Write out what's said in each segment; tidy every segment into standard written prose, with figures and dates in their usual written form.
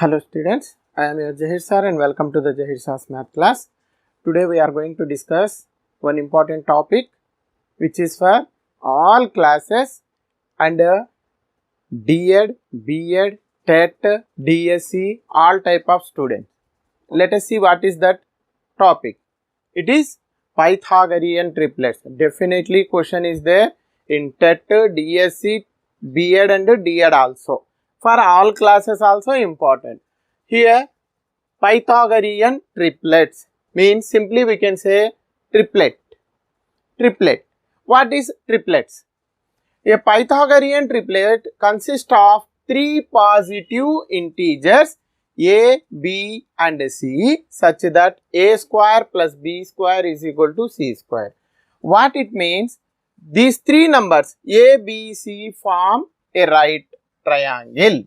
Hello students, I am your Jaheer Sir and welcome to the Jaheer Sir's math class. Today we are going to discuss one important topic which is for all classes under D.Ed, B.Ed, TET, DSC, all type of students. Let us see what is that topic. It is Pythagorean triplets. Definitely question is there in TET, DSC, B.Ed and D.Ed also. For all classes also important. Here Pythagorean triplets means simply we can say triplet. Triplet. What is triplets? A Pythagorean triplet consists of three positive integers a, b and c such that a square plus b square is equal to c square. What it means? These three numbers a, b, c form a right triangle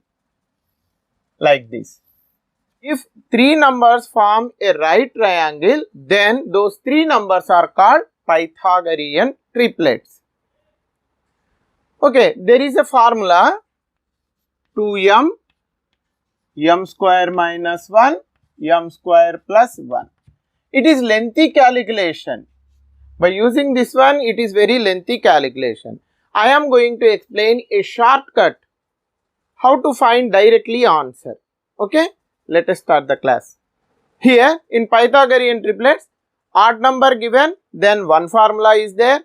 like this. If three numbers form a right triangle, then those three numbers are called Pythagorean triplets. Okay, there is a formula 2m, m square minus 1, m square plus 1. It is lengthy calculation. By using this one, it is very lengthy calculation. I am going to explain a shortcut how to find directly answer. Okay, let us start the class. Here in Pythagorean triplets, odd number given, then one formula is there,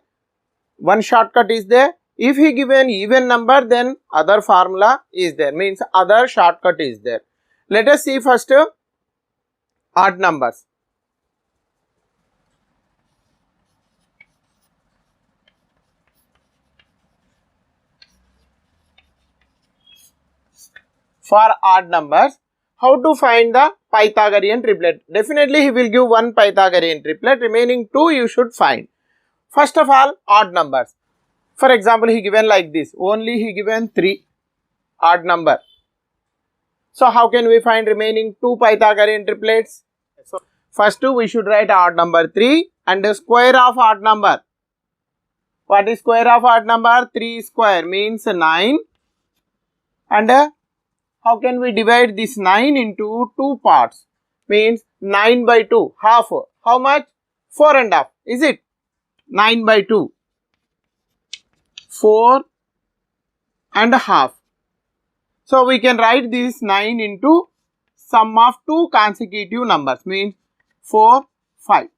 one shortcut is there. If he given even number, then other formula is there, means other shortcut is there. Let us see first odd numbers. For odd numbers, how to find the Pythagorean triplet? Definitely he will give one Pythagorean triplet, remaining two you should find. First of all, odd numbers. For example, he given like this, only he given 3 odd number. So how can we find remaining two Pythagorean triplets? So first we should write odd number 3 and the square of odd number. What is square of odd number? 3 square means 9, and how can we divide this 9 into 2 parts? Means 9 by 2, half. How much? 4 and a half. Is it? 9 by 2. 4 and a half. So we can write this 9 into sum of two consecutive numbers, means 4, 5.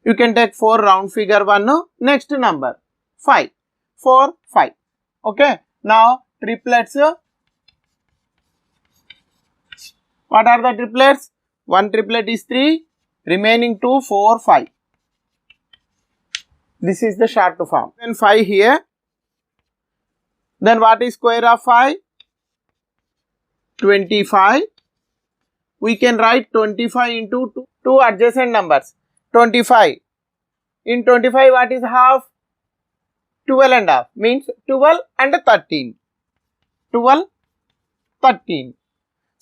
You can take 4 round figure 1, next number 5. 4, 5. Okay. Now triplets. What are the triplets? One triplet is 3, remaining 2, 4, 5. This is the short form. Then 5 here. Then what is square of 5? 25. We can write 25 into two adjacent numbers. 25. In 25, what is half? 12 and a half. Means 12 and 13. 12, 13.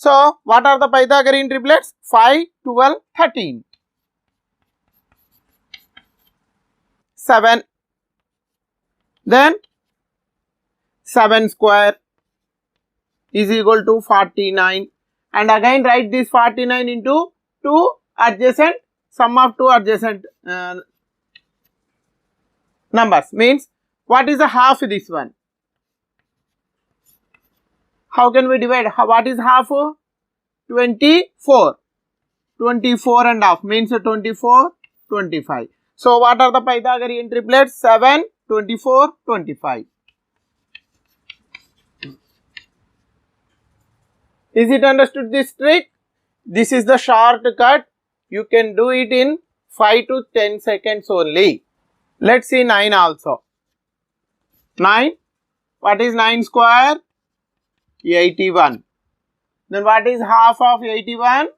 So, what are the Pythagorean triplets? 5, 12, 13. 7. Then 7 square is equal to 49. And again write this 49 into two adjacent, sum of two adjacent numbers. Means, what is the half this one? How can we divide? What is half? 24. 24 and a half means 24, 25. So, what are the Pythagorean triplets? 7, 24, 25. Is it understood this trick? This is the shortcut. You can do it in 5 to 10 seconds only. Let's see 9 also. 9. What is 9 square? 81. Then what is half of 81?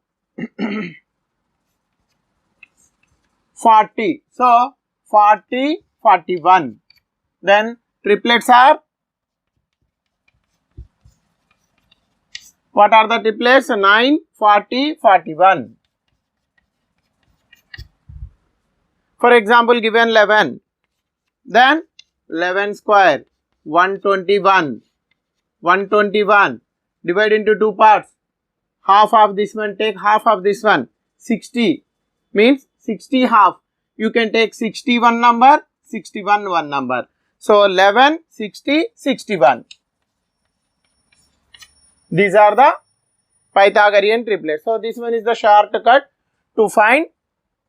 40. So 40, 41. Then triplets are, what are the triplets? 9, 40, 41. For example, given 11. Then 11 square, 121. 121 divide into two parts, half of this one, take half of this one. 60 means 60 half. You can take 61 number, 61 one number. So 11, 60, 61. These are the Pythagorean triplets. So this one is the shortcut to find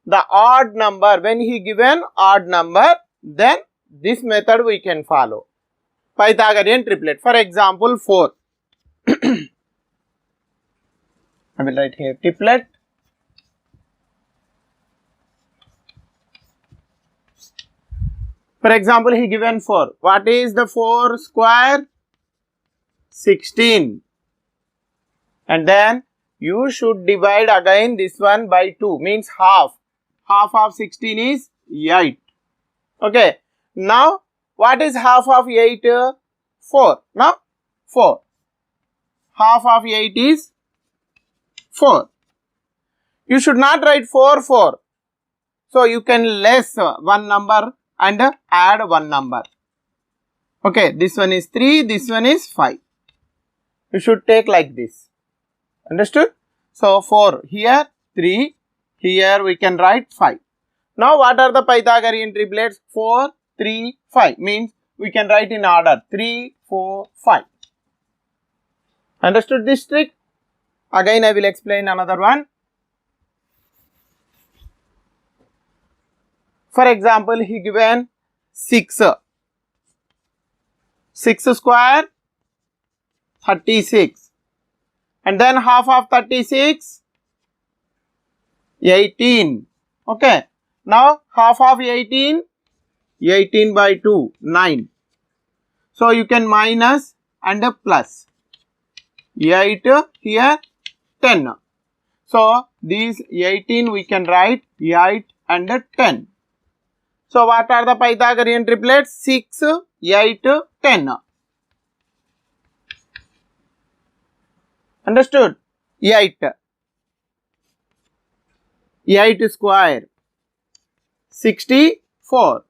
the odd number. When he given odd number, then this method we can follow. Pythagorean triplet. For example, 4. I will write here triplet. For example, he given 4. What is the 4 square? 16. And then you should divide again this one by 2, means half. Half of 16 is 8. Okay. Now, what is half of 8? 4. Now, 4. Half of 8 is 4. You should not write 4, 4. So, you can less one number and add one number. Okay. This one is 3. This one is 5. You should take like this. Understood? So, 4 here, 3 here, we can write 5. Now, what are the Pythagorean triplets? 4, 3, 5 means we can write in order 3, 4, 5. Understood this trick? Again, I will explain another one. For example, he given 6. 6 square, 36. And then half of 36, 18. Okay. Now, half of 18, 18 by 2, 9. So, you can minus and plus. 8 here, 10. So, these 18 we can write 8 and 10. So, what are the Pythagorean triplets? 6, 8, 10. Understood? 8. 8 square. 64.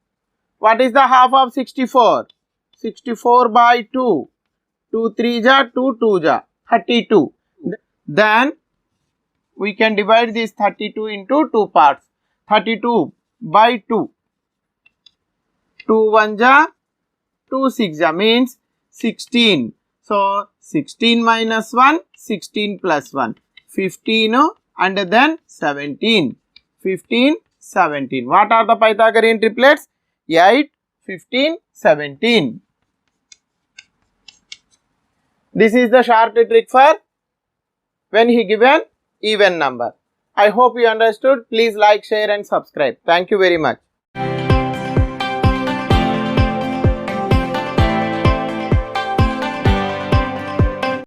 What is the half of 64? 64 by 2. 2 3 ja, 2 2 ja, 32. Then we can divide this 32 into 2 parts. 32 by 2. 2 1 ja, 2 6 ja means 16. So, 16 minus 1, 16 plus 1, 15 and then 17, 15, 17. What are the Pythagorean triplets? 8, 15, 17. This is the short trick for when he given even number. I hope you understood. Please like, share and subscribe. Thank you very much.